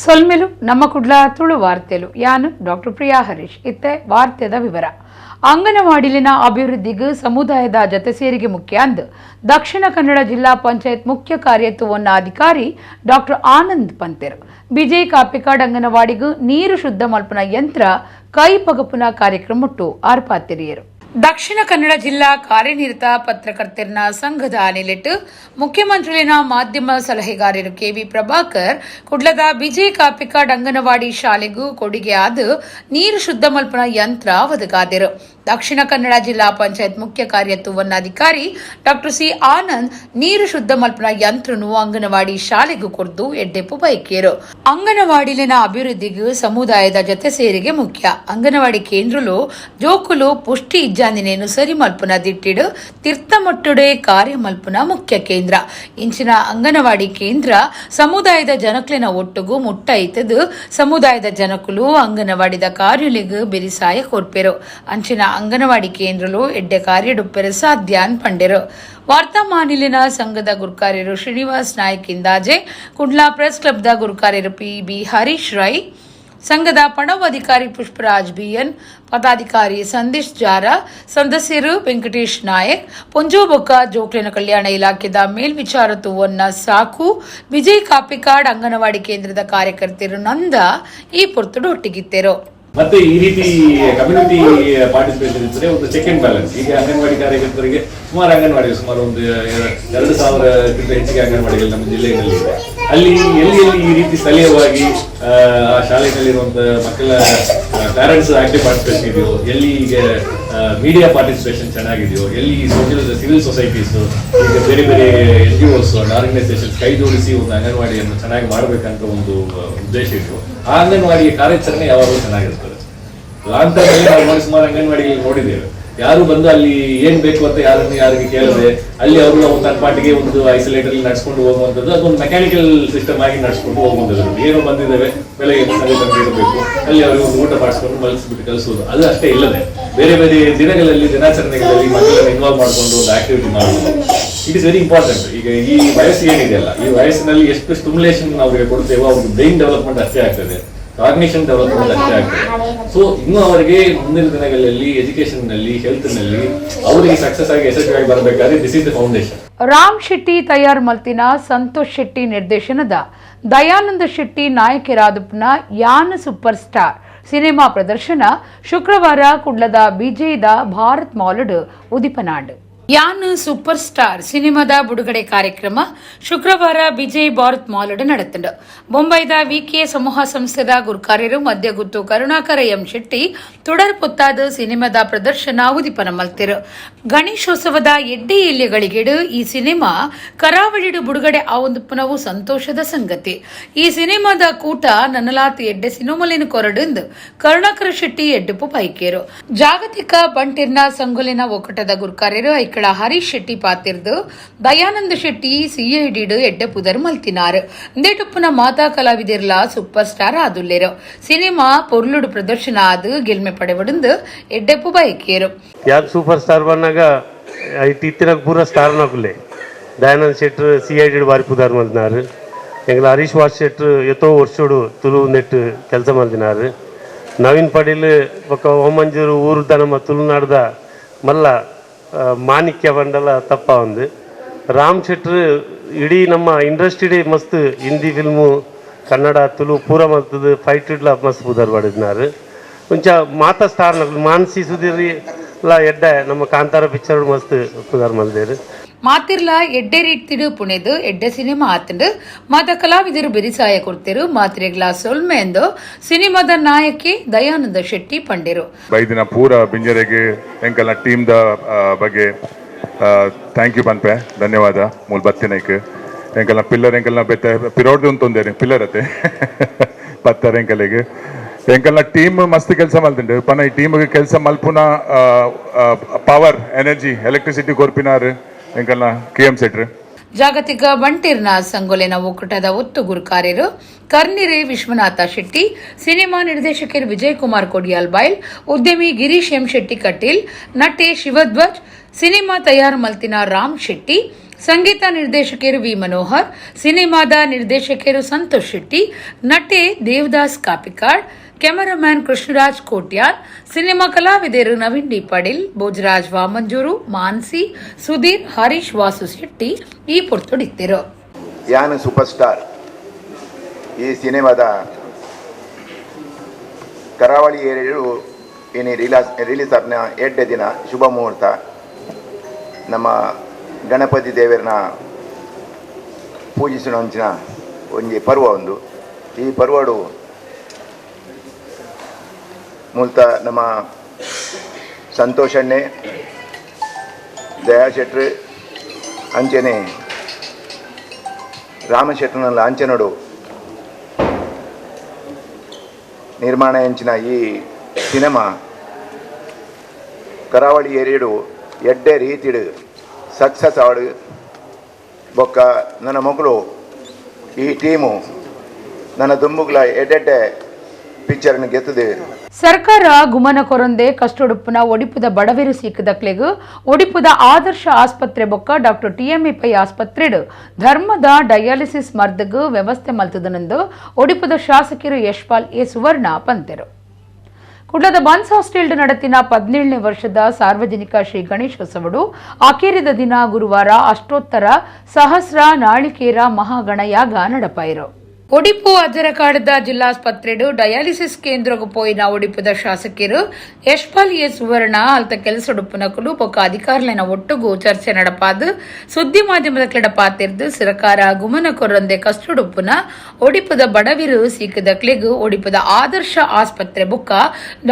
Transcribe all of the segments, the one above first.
ಸೊಲ್ಮೆಲು ನಮ್ಮ ಕುಡ್ಲ ತುಳು ವಾರ್ತೆಲು ಯಾನು ಡಾಕ್ಟರ್ ಪ್ರಿಯಾ ಹರೀಶ್ ಇತ್ತೆ ವಾರ್ತೆದ ವಿವರ. ಅಂಗನವಾಡಿಲಿನ ಅಭಿವೃದ್ಧಿಗೆ ಸಮುದಾಯದ ಜತೆ ಸೇರಿಗೆ ಮುಖ್ಯ ಅಂದು ದಕ್ಷಿಣ ಕನ್ನಡ ಜಿಲ್ಲಾ ಪಂಚಾಯತ್ ಮುಖ್ಯ ಕಾರ್ಯನಿರ್ವಹಣಾಧಿಕಾರಿ ಡಾಕ್ಟರ್ ಆನಂದ್ ಪಂತೆರು ಬಿಜಯ್ ಕಾಪಿಕಾಡ್ ಅಂಗನವಾಡಿಗೂ ನೀರು ಶುದ್ಧ ಮಲ್ಪನ ಯಂತ್ರ ಕೈ ಪಗಪುನ ಕಾರ್ಯಕ್ರಮ ಮುಟ್ಟು ಆರ್ಪಾತಿರಿಯರು. ದಕ್ಷಿಣ ಕನ್ನಡ ಜಿಲ್ಲಾ ಕಾರ್ಯನಿರತ ಪತ್ರಕರ್ತರ ಸಂಘದ ಅನಿಲಿಟ್ಟು ಮುಖ್ಯಮಂತ್ರಿಲಿನ ಮಾಧ್ಯಮ ಸಲಹೆಗಾರರು ಕೆವಿ ಪ್ರಭಾಕರ್ ಕುಡ್ಲದ ಬಿಜಯ್ ಕಾಪಿಕಾಡ್ ಅಂಗನವಾಡಿ ಶಾಲೆಗೂ ಕೊಡುಗೆ ಆದ ನೀರು ಶುದ್ಧ ಮಲ್ಪನ ಯಂತ್ರ ಒದಗಾದರು. ದಕ್ಷಿಣ ಕನ್ನಡ ಜಿಲ್ಲಾ ಪಂಚಾಯತ್ ಮುಖ್ಯ ಕಾರ್ಯನಿರ್ವಹಣಾಧಿಕಾರಿ ಡಾಕ್ಟರ್ ಸಿ ಆನಂದ್ ನೀರು ಶುದ್ಧ ಮಲ್ಪನ ಯಂತ್ರನು ಅಂಗನವಾಡಿ ಶಾಲೆಗೂ ಕೊರ್ದು ಎಡ್ಡೆಪ್ಪು ಬೈಕಿಯರು. ಅಂಗನವಾಡಿಲಿನ ಅಭಿವೃದ್ಧಿಗೂ ಸಮುದಾಯದ ಜತೆ ಸೇರಿಗೆ ಮುಖ್ಯ. ಅಂಗನವಾಡಿ ಕೇಂದ್ರಲು ಜೋಕುಲು ಪುಷ್ಟಿ ಇಜ್ಜಾಂದಿನೇನು ಸರಿ ಮಲ್ಪನ ದಿಟ್ಟಿಡು ತೀರ್ಥಮಟ್ಟುಡೆ ಕಾರ್ಯ ಮಲ್ಪನ ಮುಖ್ಯ ಕೇಂದ್ರ. ಇಂಚಿನ ಅಂಗನವಾಡಿ ಕೇಂದ್ರ ಸಮುದಾಯದ ಜನಕ್ಲಿನ ಒಟ್ಟುಗೂ ಮುಟ್ಟ ಇತ್ತದು ಸಮುದಾಯದ ಜನಕುಲು ಅಂಗನವಾಡಿದ ಕಾರ್ಯುಲಿಗೂ ಬೆರಿಸಾಯ ಕೊರ್ಪೆರು. ಅಂಚಿನ ಅಂಗನವಾಡಿ ಕೇಂದ್ರಲು ಎಡ್ಡೆ ಕಾರ್ಯಡುಪ್ಪೆರು ಸಾಧ್ಯ ಪಂಡೆರು. ವಾರ್ತಾಮಾನಿಲಿನ ಸಂಘದ ಗುರುಕಾರ್ಯರು ಶ್ರೀನಿವಾಸ್ ನಾಯಕ್ ಇಂದಾಜೆ, ಕುಡ್ಲಾ ಪ್ರೆಸ್ ಕ್ಲಬ್ದ ಗುರುಕಾರ್ಯರು ಪಿ.ಬಿ. ಹರೀಶ್ ರೈ, ಸಂಘದ ಪಣವಾಧಿಕಾರಿ ಪುಷ್ಪರಾಜ್ ಬಿಎನ್, ಪದಾಧಿಕಾರಿ ಸಂದೇಶ್ ಜಾರ, ಸದಸ್ಯರು ವೆಂಕಟೇಶ್ ನಾಯಕ್, ಪೊಂಜೋಬೊಕ್ಕ ಜೋಕ್ಲಿನ ಕಲ್ಯಾಣ ಇಲಾಖೆದ ಮೇಲ್ವಿಚಾರ ತುವನ್ನ ಸಾಕು, ವಿಜಯ್ ಕಾಪಿಕಾಡ್ ಅಂಗನವಾಡಿ ಕೇಂದ್ರದ ಕಾರ್ಯಕರ್ತರು ನಂದ ಈ ಪೊರ್ತುಡು ಒಟ್ಟಿಗಿತ್ತರು. ಮತ್ತೆ ಈ ರೀತಿ ಕಮ್ಯುನಿಟಿ ಪಾರ್ಟಿಸಿಪೇಷನ್ ಇದ್ದರೆ ಒಂದು ಚೆಕ್ ಅಂಡ್ ಬ್ಯಾಲೆನ್ಸ್. ಈಗ ಅಂಗನವಾಡಿ ಕಾರ್ಯಕರ್ತರಿಗೆ ಸುಮಾರು ಒಂದು 2,000ಕ್ಕಿಂತ ಹೆಚ್ಚಿಗೆ ಅಂಗನವಾಡಿಗಳು ನಮ್ಮ ಜಿಲ್ಲೆಯಲ್ಲಿ ಇದೆ. ಅಲ್ಲಿ ಎಲ್ಲಿ ಈ ರೀತಿ ಸ್ಥಳೀಯವಾಗಿ ಆ ಶಾಲೆಯಲ್ಲಿರುವಂತಹ ಮಕ್ಕಳ ಪ್ಯಾರೆಂಟ್ಸ್ ಆಕ್ಟಿವ್ ಪಾರ್ಟಿಸಿಪೇಷನ್ ಇದೆಯೋ, ಎಲ್ಲಿ ಈಗ ಮೀಡಿಯಾ ಪಾರ್ಟಿಸಿಪೇಷನ್ ಚೆನ್ನಾಗಿದೆಯೋ, ಎಲ್ಲಿ ಸಿವಿಲ್ ಸೊಸೈಟೀಸ್ ಈಗ ಬೇರೆ ಬೇರೆ NGOs ಆರ್ಗನೈಸೇಷನ್ಸ್ ಕೈ ಜೋಡಿಸಿ ಒಂದು ಅಂಗನವಾಡಿಯನ್ನು ಚೆನ್ನಾಗಿ ಮಾಡಬೇಕಂತ ಒಂದು ಉದ್ದೇಶ ಇತ್ತು. ಆ ಅಂಗನವಾಡಿಯ ಕಾರ್ಯಾಚರಣೆ ಯಾವಾಗಲೂ ಚೆನ್ನಾಗಿರ್ತದೆ. ಲಾಂಗ್ ಟರ್ಮ್ ಅಲ್ಲಿ ನಾವು ಸುಮಾರು ಅಂಗನವಾಡಿಗಳು ನೋಡಿದ್ದೇವೆ. ಯಾರು ಬಂದು ಅಲ್ಲಿ ಏನ್ ಬೇಕು ಅಂತ ಯಾರಿಗೆ ಕೇಳದೆ ಅಲ್ಲಿ ಅವರು ತನ್ನ ಪಾಟಿಗೆ ಒಂದು ಐಸೋಲೇಟರ್ ನಡ್ಸ್ಕೊಂಡು ಹೋಗುವಂಥದ್ದು, ಅದೊಂದು ಮೆಕ್ಯಾನಿಕಲ್ ಸಿಸ್ಟಮ್ ಆಗಿ ನಡ್ಸ್ಕೊಂಡು ಹೋಗುವಂಥದ್ದು. ಏನೋ ಬಂದಿದ್ದೇವೆ ಬೆಳಗ್ಗೆ ಬಂದಿರಬೇಕು, ಅಲ್ಲಿ ಅವ್ರಿಗೆ ಒಂದು ಊಟ ಮಾಡಿಸ್ಕೊಂಡು ಮಲಗಿಸ್ಬಿಟ್ಟು ಕಲಿಸೋದು, ಅದು ಅಷ್ಟೇ ಇಲ್ಲದೆ ಬೇರೆ ಬೇರೆ ದಿನಾಚರಣೆಗಳಲ್ಲಿ ಮಕ್ಕಳನ್ನ ಇನ್ವಾಲ್ವ್ ಮಾಡ್ಕೊಂಡು ಒಂದು ಆಕ್ಟಿವಿಟಿ ಮಾಡೋದು ಇಟ್ ಇಸ್ ವೆರಿ ಇಂಪಾರ್ಟೆಂಟ್. ಈಗ ಈ ವಯಸ್ಸು ಏನಿದೆಯಲ್ಲ, ಈ ವಯಸ್ಸಿನಲ್ಲಿ ಎಷ್ಟು ಸ್ಟಿಮ್ಯುಲೇಷನ್ ಅವ್ರಿಗೆ ಕೊಡ್ತೇವೋ ಅವ್ರಿಗೆ ಬ್ರೈನ್ ಡೆವಲಪ್ಮೆಂಟ್ ಅಷ್ಟೇ ಆಗ್ತದೆ, ಕಾಗ್ನಿಷನ್ ಡೆವಲಪ್ಮೆಂಟ್ ಅಷ್ಟೇ ಆಗ್ತದೆ. ಸೊ ಇನ್ನು ಅವರಿಗೆ ಮುಂದಿನ ದಿನಗಳಲ್ಲಿ ಎಜುಕೇಶನ್ ನಲ್ಲಿ, ಹೆಲ್ತ್ ನಲ್ಲಿ ಅವರಿಗೆ ಸಕ್ಸಸ್ ಆಗಿ ಯಶಸ್ವಿಯಾಗಿ ಬರಬೇಕಾದ್ರೆ this is the foundation. Ram Shetty ತಯಾರ್ ಮಲ್ತಿನ ಸಂತೋಷ್ ಶೆಟ್ಟಿ ನಿರ್ದೇಶನದ ದಯಾನಂದ ಶೆಟ್ಟಿ ನಾಯಕರಾದಪ್ಪನ ಯಾನ್ ಸೂಪರ್ ಸ್ಟಾರ್ ಸಿನಿಮಾ ಪ್ರದರ್ಶನ ಶುಕ್ರವಾರ ಕುಡ್ಲದ ಬಿಜೆದ ಭಾರತ್ ಮಾಲ್ಡ್ ಉದಿಪನಾಡ್. ಯಾನ್ ಸೂಪರ್ ಸ್ಟಾರ್ ಸಿನಿಮಾದ ಬಿಡುಗಡೆ ಕಾರ್ಯಕ್ರಮ ಶುಕ್ರವಾರ ಬಿಜಯ್ ಭಾರತ್ ಮಾಲ್ಡ್ ನಡೆತಂಡು. ಮುಂಬೈದ ವಿಕೆ ಸಮೂಹ ಸಂಸ್ಥೆದ ಗುರುಕಾರ್ಯರು ಮಧ್ಯಗುತ್ತು ಕರುಣಾಕರ ಎಂ ಶೆಟ್ಟಿ ತುಡರ್ ಪೊತ್ತಾದ ಸಿನಿಮಾದ ಪ್ರದರ್ಶನ ಉದಿಪನ ಮಲ್ತಿರು. ಗಣೇಶೋತ್ಸವದ ಎಡ್ಡೆ ಇಲ್ಯಗಳಿಗೆಡು ಈ ಸಿನಿಮಾ ಕರಾವಳಿಡು ಬಿಡುಗಡೆ ಆವೊಂದುಪನವು ಸಂತೋಷದ ಸಂಗತಿ. ಈ ಸಿನಿಮಾದ ಕೂಟ ನನ್ನಲಾತಿ ಎಡ್ಡೆ ಸಿನಿಮಲಿನ ಕೊರಡು ಕರುಣಾಕರ ಶೆಟ್ಟಿ ಎಡ್ಡುಪು ಪೈಕೇರು. ಜಾಗತಿಕ ಬಂಟಿರ್ನ ಸಂಗೊಲಿನ ಒಕ್ಕಟದ ಗುರುಕಾರ್ಯರು ಐಕಳ ಹರೀಶ್ ಶೆಟ್ಟಿ ಪಾತಿರ್ದು ದಯಾನಂದ ಶೆಟ್ಟಿ ಸಿಐಡಿಡು ಎಡ್ಡೆ ಪುದರ್ ಮಲ್ತಿನಾರು. ಇಂದೇಟುಪ್ಪನ ಮಾತಾ ಕಲಾವಿದಿರ್ಲ ಸೂಪರ್ ಸ್ಟಾರ್ ಆದುಲ್ಲೇರು. ಸಿನಿಮಾ ಪೊರ್ಲುಡು ಪ್ರದರ್ಶನ ಆದು ಗೆಲ್ಮೆ ಪಡೆವಡುಂದು ಎಡ್ಡೆಪ್ಪು ಬೈಕೇರು. ಯಾರು ಸೂಪರ್ ಸ್ಟಾರ್ ಬಂದಾಗ ಇತ್ತಿನ ಪೂರ ಸ್ಟಾರ್ ನಕುಲೆ ದಯಾನಂದ ಶೆಟ್ರು ಸಿಐಡಿ ಬಾರಿ ಪುದಾರ್ ಮಲ್ತಿನಾರು. ಎಂಗ್ಲ ಹರೀಶ್ ವಾಸ್ ಶೆಟ್ರು ಎತ್ತೋ ವರ್ಷೋಡು ತುಳು ನೆಟ್ಟು ಕೆಲಸ ಮಲ್ತಿನಾರು. ನವೀನ್ ಪಡೀಲ್ ಒಕ್ಕ ಓಮಂಜೂರು ಊರುದ ನಮ್ಮ ತುಳುನಾಡ್ದ ಮಲ್ಲ ಮಾಣಿಕ್ಯ ಬಂಡಲ ತಪ್ಪ ಒಂದು. ರಾಮ್ ಶೆಟ್ರು ಇಡೀ ನಮ್ಮ ಇಂಡಸ್ಟ್ರಿ ಮಸ್ತ್ ಹಿಂದಿ ಫಿಲ್ಮು ಕನ್ನಡ ತುಳು ಪೂರ ಮಲ್ತದು ಫೈಟ್ ಇಡ್ಲ ಮಸ್ತ್ ಪುದಾರ್ ಪಡಿದ್ನಾರು. ಕೊಂಚ ಮಾತಾ ಸ್ಟಾರ್ ನಕಲು ಮಾನಸಿ ಸುಧೀರ್ ಎಡ್ಡ ನಮ್ಮ ಕಾಂತಾರ ಪಿಕ್ಚರ್ ಮಸ್ತ್ ಪುದಾರ್ ಮಲ್ದೇರು. ಮಾತಿರ್ಲ ಎಡ್ಡೆ ರೀತಿಡು ಪುಣೆದು ಎಡ್ಡೆ ಸಿನಿಮಾ ಆತಂಡು ಮಾತ ಕಲಾವಿದರು ಬೆರಿಸಾಯ ಕೊಡ್ತಿರು. ಮಾತ್ರೆಗ್ಲ ಸೊಲ್ಮೆ ಎಂದು ಸಿನಿಮಾದ ನಾಯಕಿ ದಯಾನಂದ ಶೆಟ್ಟಿ ಪಂಡಿರು. ಬೈದಿನ ಪೂರ ಬಿಂಜರೆಗೆ ಎಂಕಲ್ನ ಟೀಮ್ ದ ಬಗ್ಗೆ ಥ್ಯಾಂಕ್ ಯು ಪನ್ಪೆ, ಧನ್ಯವಾದ. ಮೂಲ ಬತ್ತಿನೈಕ್ ಎಂಕಲ್ನ ಪಿಲ್ಲರ್ ಎಂಕಲ್ನ ಬೆತ್ತ ಪಿರೋಡ್ದು ಅಂತೊಂದೇನೆ ಪಿಲ್ಲರ್ ಅತ್ತೆ ಪತ್ತರ ಎಂಕಲಿಗೆ ಎಂಕಲ್ನ ಟೀಮ್ ಮಸ್ತ್ ಕೆಲಸ ಮಲ್ತಿಂಡು ಪನ ಈ ಟೀಮ್ಗೆ ಕೆಲಸ ಮಲ್ಪುನ ಪವರ್ ಎನರ್ಜಿ ಎಲೆಕ್ಟ್ರಿಸಿಟಿ ಕೊರ್ಪಿನಾರು ಎಂಕಲ್ನ KM ಸೆಟ್ರ್. ಜಾಗತಿಕ ಬಂಟಿರ್ನ ಸಂಗೊಲೆನ ಒಕ್ಕೂಟದ ಒತ್ತು ಗುರುಕಾರ್ಯರು ಕರ್ನಿರೆ ವಿಶ್ವನಾಥ ಶೆಟ್ಟಿ, ಸಿನಿಮಾ ನಿರ್ದೇಶಕರು ವಿಜಯ್ ಕುಮಾರ್ ಕೊಡಿಯಾಲ್ ಬೈಲ್, ಉದ್ಯಮಿ ಗಿರೀಶ್ ಎಂ ಶೆಟ್ಟಿ ಕಟೀಲ್, ನಟೆ ಶಿವಧ್ವಜ್, ಸಿನಿಮಾ ತಯಾರು ಮಲ್ತಿನ ರಾಮ್ ಶೆಟ್ಟಿ, ಸಂಗೀತ ನಿರ್ದೇಶಕರು ವಿ ಮನೋಹರ್, ಸಿನಿಮಾದ ನಿರ್ದೇಶಕರು ಸಂತೋಷ್ ಶೆಟ್ಟಿ, ನಟಿ ದೇವದಾಸ್ ಕಾಪಿಕಾಡ್, ಕ್ಯಾಮರಾಮ್ಯಾನ್ ಕೃಷ್ಣರಾಜ್ ಕೋಟ್ಯಾನ್, ಸಿನಿಮಾ ಕಲಾವಿದರು ನವೀನ್ ಡಿ ಪಾಟೀಲ್, ಭೋಜರಾಜ್ ವಾಮಂಜೂರು, ಮಾನ್ಸಿ, ಸುಧೀರ್, ಹರೀಶ್ ವಾಸು ಶೆಟ್ಟಿ ಈ ಪೊರ್ತೊಡಿತ್ತರು. ಯಾನ್ ಸೂಪರ್ ಸ್ಟಾರ್ ಈ ಸಿನಿಮಾದ ಕರಾವಳಿ ಏರಿಯು ಇನ್ನು ರಿಲೀಸ್ ಆದ 2 ದಿನ ಶುಭ ಮುಹೂರ್ತ. ನಮ್ಮ ಗಣಪತಿ ದೇವರನ್ನ ಪೂಜಿಸುವಂಚಿನ ಒಂದು ಪರ್ವ ಒಂದು. ಈ ಪರ್ವಡು ಮೂಲತಃ ನಮ್ಮ ಸಂತೋಷಣ್ಣೆ, ದಯಾ ಶೆಟ್ರು ಅಂಚನೆ ರಾಮ ಶೆಟ್ಟರ್ನಲ್ಲ ಅಂಚನೋಡು ನಿರ್ಮಾಣ ಎಂಚಿನ ಈ ಸಿನಿಮಾ ಕರಾವಳಿ ಏರಿಯಡು ಎಡ್ಡೆ ರೀತಿಡು ಸಕ್ಸಸ್ ಆಡು ಬೊಕ್ಕ ನನ್ನ ಮಗಳು ಈ ಟೀಮು ನನ್ನ ದುಂಬುಗಳ ಎಡ್ಡೆಡ್ಡೆ ಪಿಕ್ಚರ್ನ ಗೆತ್ತದೆ. ಸರ್ಕಾರ ಗುಮನ ಕೊರಂದೆ ಕಷ್ಟೊಡುಪುನ ಒಡಿಪುದ ಬಡವೇರು ಸೀಕದಕ್ಲೆಗು ಒಡಿಪುದ ಆದರ್ಶ ಆಸ್ಪತ್ರೆ ಬೊಕ್ಕ ಡಾಕ್ಟರ್ ಟಿಎಂಎ ಪೈ ಆಸ್ಪತ್ರೆಡು ಧರ್ಮದ ಡಯಾಲಿಸಿಸ್ ಮರ್ದಗು ವ್ಯವಸ್ಥೆ ಮಲ್ತದನೆಂದು ಒಡಿಪುದ ಶಾಸಕರು ಯಶ್ಪಾಲ್ ಎ ಸುವರ್ಣ ಪಂತೆರು. ಕುಡ್ಲದ ಬನ್ಸ್ ಹಾಸ್ಟೆಲ್ ನಡತಿನ 17ನೇ ವರ್ಷದ ಸಾರ್ವಜನಿಕ ಶ್ರೀ ಗಣೇಶೋತ್ಸವಡು ಆಕೇರಿದ ದಿನ ಗುರುವಾರ ಅಷ್ಟೋತ್ತರ ಸಹಸ್ರ ನಾಳಿಕೇರ ಮಹಾಗಣಯಾಗ ನಡಪಾಯಿರು. ಒಡಿಪು ಅಜರಕಾಡದ ಜಿಲ್ಲಾಸ್ಪತ್ರೆಡು ಡಯಾಲಿಸಿಸ್ ಕೇಂದ್ರಗೂ ಪೋಯಿನ ಒಡಿಪುದ ಶಾಸಕರು ಯಶ್ಪಾಲ್ ಎ ಸುವರ್ಣ ಅಲ್ತ ಕೆಲಸೊಡುಪುನಕಲು ಬೊಕ್ಕ ಅಧಿಕಾರಿನ ಒಟ್ಟುಗೂ ಚರ್ಚೆ ನಡಪಾದು ಸುದ್ದಿ ಮಾಧ್ಯಮದ ಕೆಡಪಾತಿರ್ದು ಸರ್ಕಾರ ಗುಮನ ಕೊರಂದೆ ಕಷ್ಟೊಡುಪುನ ಒಡಿಪುದ ಬಡವಿರು ಸೀಕದಕ್ಲೆಗು ಒಡಿಪುದ ಆದರ್ಶ ಆಸ್ಪತ್ರೆ ಬೊಕ್ಕ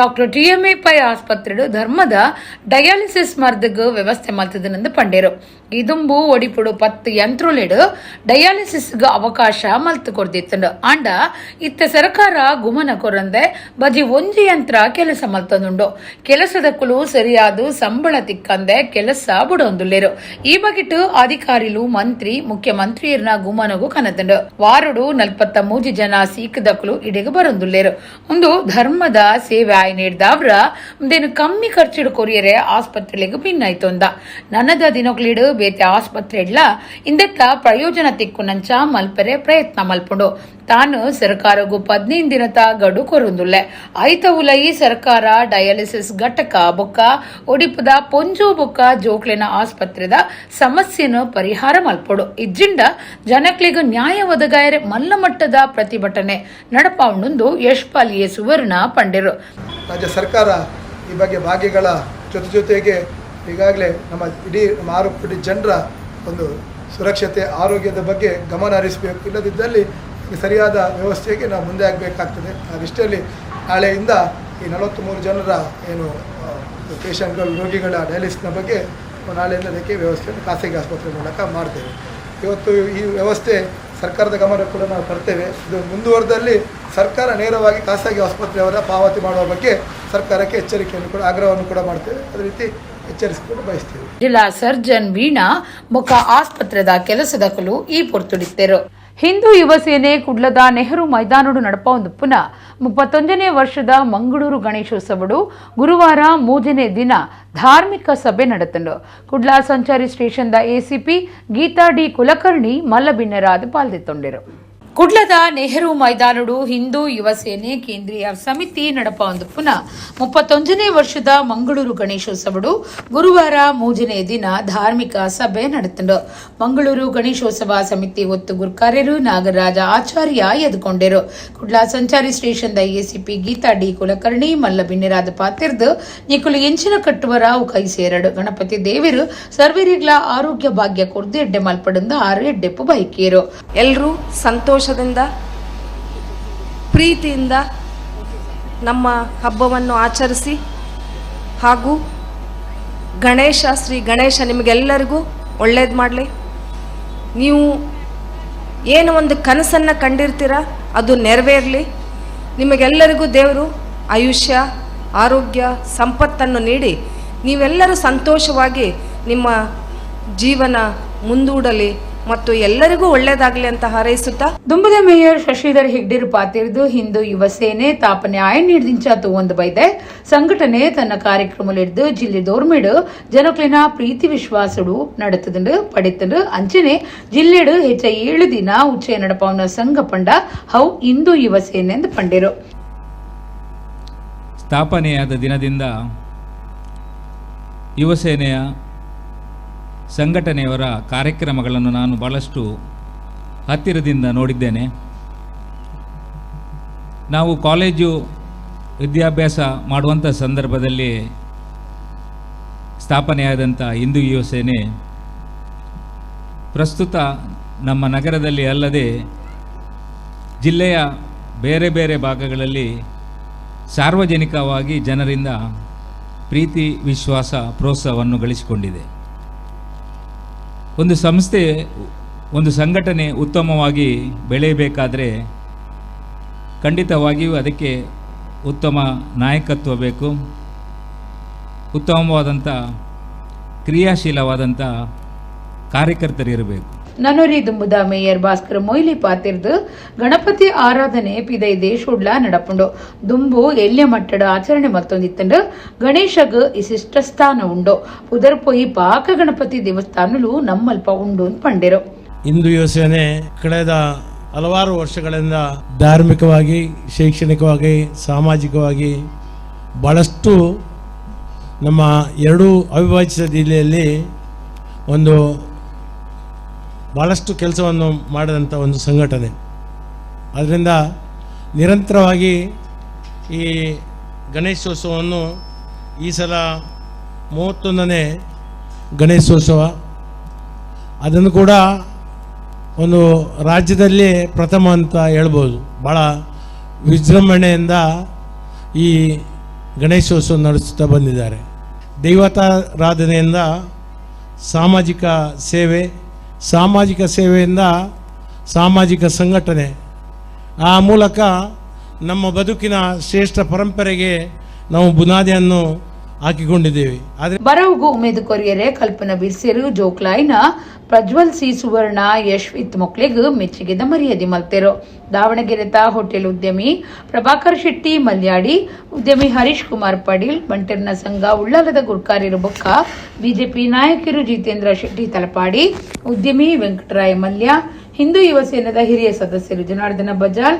ಡಾಕ್ಟರ್ ಟಿಎಂಎ ಪೈ ಆಸ್ಪತ್ರೆಡು ಧರ್ಮದ ಡಯಾಲಿಸಿಸ್ ಮರ್ದಗು ವ್ಯವಸ್ಥೆ ಮಲ್ತದನೆಂದು ಪಂಡೇರು. ಇದುಂಬು ಒಡಿಪುಡು 10 ಯಂತ್ರೋಲೆಡು ಡಯಾಲಿಸಿಸ್ಗೆ ಅವಕಾಶ ಮಲ್ತು ಕೊರ್ದಿತ್ತು. ಅಂಡ ಇತ್ತ ಸರ್ಕಾರ ಗುಮನ ಕೊರಂದೆ ಬಜಿ ಒಂಜಿ ಯಂತ್ರ ಕೆಲಸ ಮಲ್ತೊಂದುಂಡು. ಕೆಲಸದಕ್ಕೂ ಸರಿಯಾದ ಸಂಬಳ ತಿಕ್ಕಂದೆ ಕೆಲಸ ಬುಡೊಂದುಲ್ಲೇರು. ಈ ಬಗೆಟ್ ಅಧಿಕಾರಿಲು ಮಂತ್ರಿ ಮುಖ್ಯಮಂತ್ರಿಯರ್ನ ಗುಮನಗೂ ಕನತಂಡು. ವಾರಡು 43 ಜನ ಸೀಕದಕ್ಕೂ ಇಡೆಗೆ ಬರೊಂದುಲ್ಲೇರು. ಒಂದು ಧರ್ಮದ ಸೇವೆ ಆಯ್ ನೀಡ್ದವ್ರ ಮುಂದೇನು ಕಮ್ಮಿ ಖರ್ಚಿಡು ಕೊರಿಯರೆ ಆಸ್ಪತ್ರೆಗೆ ಭಿನ್ನಾಯ್ತೊಂದ. ನನ್ನದ ದಿನಗಳಿಡು ಬೇತೆ ಆಸ್ಪತ್ರೆ ಇಡ್ಲ ಇಂದೆತ್ತ ಪ್ರಯೋಜನ ತಿಕ್ಕುನಂಚ ಮಲ್ಪರೆ ಪ್ರಯತ್ನ ಮಲ್ಪುಂಡು. ತಾನು ಸರ್ಕಾರಗೂ 15 ದಿನದ ಗಡು ಕೊರೊಂದುಲ್ಲೆ ಐತ ಉಲೈ ಸರ್ಕಾರ ಡಯಾಲಿಸಿಸ್ ಘಟಕ ಬೊಕ್ಕ ಒಡಿಪುದ ಪೊಂಜು ಬೊಕ್ಕ ಜೋಕ್ಲೆನ ಆಸ್ಪತ್ರೆದ ಸಮಸ್ಯೆನು ಪರಿಹಾರ ಮಲ್ಪೊಡು. ಇಜ್ಜಿಂಡ ಜನಕ್ಲಿಗೂ ನ್ಯಾಯ ಒದಗಾಯರೆ ಮಲ್ಲ ಮಟ್ಟದ ಪ್ರತಿಭಟನೆ ನಡಪಾವುಂಡು ಯಶ್ಪಾಲ್ ಎ ಸುವರ್ಣ ಪಂಡಿರು. ರಾಜ್ಯ ಸರ್ಕಾರ ಈ ಬಗ್ಗೆ ಭಾಗ್ಯಗಳ ಜೊತೆಗೆ ಈಗಾಗಲೇ ನಮ್ಮ ಇಡೀ ಇಡೀ ಜನರ ಒಂದು ಸುರಕ್ಷತೆ ಆರೋಗ್ಯದ ಬಗ್ಗೆ ಗಮನ ಹರಿಸಬೇಕು. ಇಲ್ಲದಿದ್ದಲ್ಲಿ ಸರಿಯಾದ ವ್ಯವಸ್ಥೆಗೆ ನಾವು ಮುಂದೆ ಆಗಬೇಕಾಗ್ತದೆ. ಅದಷ್ಟರಲ್ಲಿ ನಾಳೆಯಿಂದ ಈ 43 ಜನರ ಏನು ಪೇಷಂಟ್ಗಳು ರೋಗಿಗಳ ಡಯಾಲಿಸಿಸ್ನ ಬಗ್ಗೆ ನಾಳೆಯಿಂದ ಅದಕ್ಕೆ ವ್ಯವಸ್ಥೆಯನ್ನು ಖಾಸಗಿ ಆಸ್ಪತ್ರೆ ಮೂಲಕ ಮಾಡ್ತೇವೆ. ಇವತ್ತು ಈ ವ್ಯವಸ್ಥೆ ಸರ್ಕಾರದ ಗಮನ ಕೂಡ ನಾವು ತರ್ತೇವೆ. ಇದು ಮುಂದುವರೆದಲ್ಲಿ ಸರ್ಕಾರ ನೇರವಾಗಿ ಖಾಸಗಿ ಆಸ್ಪತ್ರೆಯವರ ಪಾವತಿ ಮಾಡುವ ಬಗ್ಗೆ ಸರ್ಕಾರಕ್ಕೆ ಎಚ್ಚರಿಕೆಯನ್ನು ಕೂಡ ಆಗ್ರಹವನ್ನು ಕೂಡ ಮಾಡ್ತೇವೆ. ಅದೇ ರೀತಿ ಎಚ್ಚರಿಸಿಕೊಂಡು ಬಯಸ್ತೇವೆ. ಜಿಲ್ಲಾ ಸರ್ಜನ್ ವೀಣಾ ಮುಖ ಆಸ್ಪತ್ರೆದ ಕೆಲಸದಕ್ಕೂ ಈ ಪೊರ್ತುಡಿತ್ತರು. ಹಿಂದೂ ಯುವ ಸೇನೆ ಕುಡ್ಲದ ನೆಹರು ಮೈದಾನಡು ನಡಪೊಂದು ಪುನಃ 31ನೇ ವರ್ಷದ ಮಂಗಳೂರು ಗಣೇಶೋತ್ಸವಡು ಗುರುವಾರ 3ನೇ ದಿನ ಧಾರ್ಮಿಕ ಸಭೆ ನಡೆತಂಡು. ಕುಡ್ಲ ಸಂಚಾರಿ ಸ್ಟೇಷನ್ದ ಎಸಿಪಿ ಗೀತಾ ಡಿ ಕುಲಕರ್ಣಿ ಮಲ್ಲಬಿನ್ನರಾದ ಪಾಲ್ದಿತ್ತೊಂಡಿರು. ಕುಡ್ಲದ ನೆಹರು ಮೈದಾನಡು ಹಿಂದೂ ಯುವ ಸೇನೆ ಕೇಂದ್ರೀಯ ಸಮಿತಿ ನಡಪೊಂದು ಪುನಃ 31ನೇ ವರ್ಷದ ಮಂಗಳೂರು ಗಣೇಶೋತ್ಸವಡು ಗುರುವಾರ 3ನೇ ದಿನ ಧಾರ್ಮಿಕ ಸಭೆ ನಡೆತಂಡು. ಮಂಗಳೂರು ಗಣೇಶೋತ್ಸವ ಸಮಿತಿ ಒತ್ತು ಗುರ್ಕಾರ್ಯರು ನಾಗರಾಜ ಆಚಾರ್ಯ ಎದುಕೊಂಡರು. ಕುಡ್ಲ ಸಂಚಾರಿ ಸ್ಟೇಷನ್ದ ಎಸಿಪಿ ಗೀತಾ ಡಿ ಕುಲಕರ್ಣಿ ಮಲ್ಲಬಿನ್ನಿರಾದ ಪಾತಿರ್ದು ನಿಕುಲು ಎಂಚಿನ ಕಟ್ಟುವರ ಕೈ ಸೇರಡು ಗಣಪತಿ ದೇವಿರು ಸರ್ವರಿಗ್ಲ ಆರೋಗ್ಯ ಭಾಗ್ಯ ಕೊರ್ದು ಎಡ್ಡೆ ಮಲ್ಪಡಿಂದ 6 ಎಡ್ಡೆಪ್ಪು ಬೈಕಿಯರು. ಎಲ್ಲರೂ ಸಂತೋಷದಿಂದ ಪ್ರೀತಿಯಿಂದ ನಮ್ಮ ಹಬ್ಬವನ್ನು ಆಚರಿಸಿ ಹಾಗೂ ಶ್ರೀ ಗಣೇಶ ನಿಮಗೆಲ್ಲರಿಗೂ ಒಳ್ಳೇದು ಮಾಡಲಿ. ನೀವು ಏನು ಒಂದು ಕನಸನ್ನು ಕಂಡಿರ್ತೀರ ಅದು ನೆರವೇರಲಿ. ನಿಮಗೆಲ್ಲರಿಗೂ ದೇವರು ಆಯುಷ್ಯ ಆರೋಗ್ಯ ಸಂಪತ್ತನ್ನು ನೀಡಿ ನೀವೆಲ್ಲರೂ ಸಂತೋಷವಾಗಿ ನಿಮ್ಮ ಜೀವನ ಮುಂದೂಡಲಿ ಮತ್ತು ಎಲ್ಲರಿಗೂ ಒಳ್ಳೆಯದಾಗಲಿ ಅಂತ ಹಾರೈಸುತ್ತಾ ದುಂಬದ ಮೇಯರ್ ಶಶಿಧರ್ ಹೆಗ್ಡೇರ್ ಪಾತಿರ್ದು ಹಿಂದೂ ಯುವ ಸೇನೆ ತಾಪನೆ ಆಯನ್ ನಿರ್ದಿಂಚಾತು ಒಂದು ಬೈದೆ ಸಂಘಟನೆ ತನ್ನ ಕಾರ್ಯಕ್ರಮಲಿಡ್ದು ಜಿಲ್ಲೆ ದೋರ್ಮೇಡು ಜನಕ್ಲಿನ ಪ್ರೀತಿ ವಿಶ್ವಾಸಡು ನಡೆತದಂಡು ಪಡೆತಂಡು ಅಂಚನೆ ಜಿಲ್ಲೆಡು ಹೆಚ್ಚ 7 ದಿನ ಉಚ್ಚೆ ನಡಪವನ ಸಂಘ ಪಂಡ ಹೌ ಹಿಂದೂ ಯುವ ಸೇನೆ ಎಂದು ಪಂಡಿರು. ಸ್ಥಾಪನೆಯಾದ ದಿನದಿಂದ ಯುವಸೇನೆಯ ಸಂಘಟನೆಯವರ ಕಾರ್ಯಕ್ರಮಗಳನ್ನು ನಾನು ಬಹಳಷ್ಟು ಹತ್ತಿರದಿಂದ ನೋಡಿದ್ದೇನೆ. ನಾವು ಕಾಲೇಜು ವಿದ್ಯಾಭ್ಯಾಸ ಮಾಡುವಂಥ ಸಂದರ್ಭದಲ್ಲಿ ಸ್ಥಾಪನೆಯಾದಂಥ ಹಿಂದೂ ಯುವ ಸೇನೆ ಪ್ರಸ್ತುತ ನಮ್ಮ ನಗರದಲ್ಲಿ ಅಲ್ಲದೆ ಜಿಲ್ಲೆಯ ಬೇರೆ ಬೇರೆ ಭಾಗಗಳಲ್ಲಿ ಸಾರ್ವಜನಿಕವಾಗಿ ಜನರಿಂದ ಪ್ರೀತಿ ವಿಶ್ವಾಸ ಪ್ರೋತ್ಸಾಹವನ್ನು ಗಳಿಸಿಕೊಂಡಿದೆ. ಒಂದು ಸಂಸ್ಥೆ ಒಂದು ಸಂಘಟನೆ ಉತ್ತಮವಾಗಿ ಬೆಳೆಯಬೇಕಾದರೆ ಖಂಡಿತವಾಗಿಯೂ ಅದಕ್ಕೆ ಉತ್ತಮ ನಾಯಕತ್ವ ಬೇಕು, ಉತ್ತಮವಾದಂಥ ಕ್ರಿಯಾಶೀಲವಾದಂಥ ಕಾರ್ಯಕರ್ತರಿರಬೇಕು. ನನ್ನೂರಿ ದುಂಬುದ ಮೇಯರ್ ಭಾಸ್ಕರ್ ಮೊಯ್ಲಿ ಪಾತಿರ್ದು ಗಣಪತಿ ಆರಾಧನೆ ಪಿದೈ ದೇಶೋಡ್ಲ ನಡಪುಂಡು ದುಂಬು ಎಲ್ಯ ಮಟ್ಟದ ಆಚರಣೆ ಮತ್ತೊಂದಿತ್ತಂಡು ಗಣೇಶಗ್ ವಿಶಿಷ್ಟ ಸ್ಥಾನ ಉಂಡು ಪುದರ್ ಪೊಯಿ ಪಾಕ ಗಣಪತಿ ದೇವಸ್ಥಾನಲು ನಮ್ಮಲ್ಪ ಉಂಡು ಅಂತ ಪಂಡಿರು. ಹಿಂದೂ ಯುವ ಸೇನೆ ಕಳೆದ ಹಲವಾರು ವರ್ಷಗಳಿಂದ ಧಾರ್ಮಿಕವಾಗಿ, ಶೈಕ್ಷಣಿಕವಾಗಿ, ಸಾಮಾಜಿಕವಾಗಿ ಬಹಳಷ್ಟು ನಮ್ಮ ಎರಡೂ ಅವಿಭಜಿತ ಜಿಲ್ಲೆಯಲ್ಲಿ ಒಂದು ಭಾಳಷ್ಟು ಕೆಲಸವನ್ನು ಮಾಡಿದಂಥ ಒಂದು ಸಂಘಟನೆ. ಅದರಿಂದ ನಿರಂತರವಾಗಿ ಈ ಗಣೇಶೋತ್ಸವವನ್ನು ಈ ಸಲ 31ನೇ ಗಣೇಶೋತ್ಸವ, ಅದನ್ನು ಕೂಡ ಒಂದು ರಾಜ್ಯದಲ್ಲಿ ಪ್ರಥಮ ಅಂತ ಹೇಳ್ಬೋದು. ಭಾಳ ವಿಜೃಂಭಣೆಯಿಂದ ಈ ಗಣೇಶೋತ್ಸವ ನಡೆಸುತ್ತಾ ಬಂದಿದ್ದಾರೆ. ದೈವತಾರಾಧನೆಯಿಂದ ಸಾಮಾಜಿಕ ಸೇವೆ, ಸಾಮಾಜಿಕ ಸೇವೆಯಿಂದ ಸಾಮಾಜಿಕ ಸಂಘಟನೆ, ಆ ಮೂಲಕ ನಮ್ಮ ಬದುಕಿನ ಶ್ರೇಷ್ಠ ಪರಂಪರೆಗೆ ನಾವು ಬುನಾದಿಯನ್ನು ಹಾಕಿಕೊಂಡಿದ್ದೇವೆ. ಆದರೆ ಬರವುಗು ಉಮೇದು ಕೊರಿಯರೆ ಕಲ್ಪನಾ ಬಿರ್ಸೆರು ಜೋಕ್ಲಾಯ್ನ ಪ್ರಜ್ವಲ್ ಸಿ ಸುವರ್ಣ ಯಶ್ವಿತ್ ಮೊಕ್ಲೆಗ್ ಮೆಚ್ಚುಗೆದ ಮರ್ಯಾದೆ ಮಲ್ತೆರು. ದಾವಣಗೆರೆತ ಹೋಟೆಲ್ ಉದ್ಯಮಿ ಪ್ರಭಾಕರ್ ಶೆಟ್ಟಿ ಮಲ್ಯಾಡಿ, ಉದ್ಯಮಿ ಹರೀಶ್ ಕುಮಾರ್ ಪಾಟೀಲ್, ಬಂಟೆರ್ನ ಸಂಘ ಉಳ್ಳಾಲದ ಗುರ್ಕಾರಿರು ಬೊಕ್ಕ ಬಿಜೆಪಿ ನಾಯಕರು ಜಿತೇಂದ್ರ ಶೆಟ್ಟಿ ತಲಪಾಡಿ, ಉದ್ಯಮಿ ವೆಂಕಟರಾಯ ಮಲ್ಯ, ಹಿಂದೂ ಯುವ ಸೇನೆದ ಹಿರಿಯ ಸದಸ್ಯರು ಜನಾರ್ದನ ಬಜಾಲ್,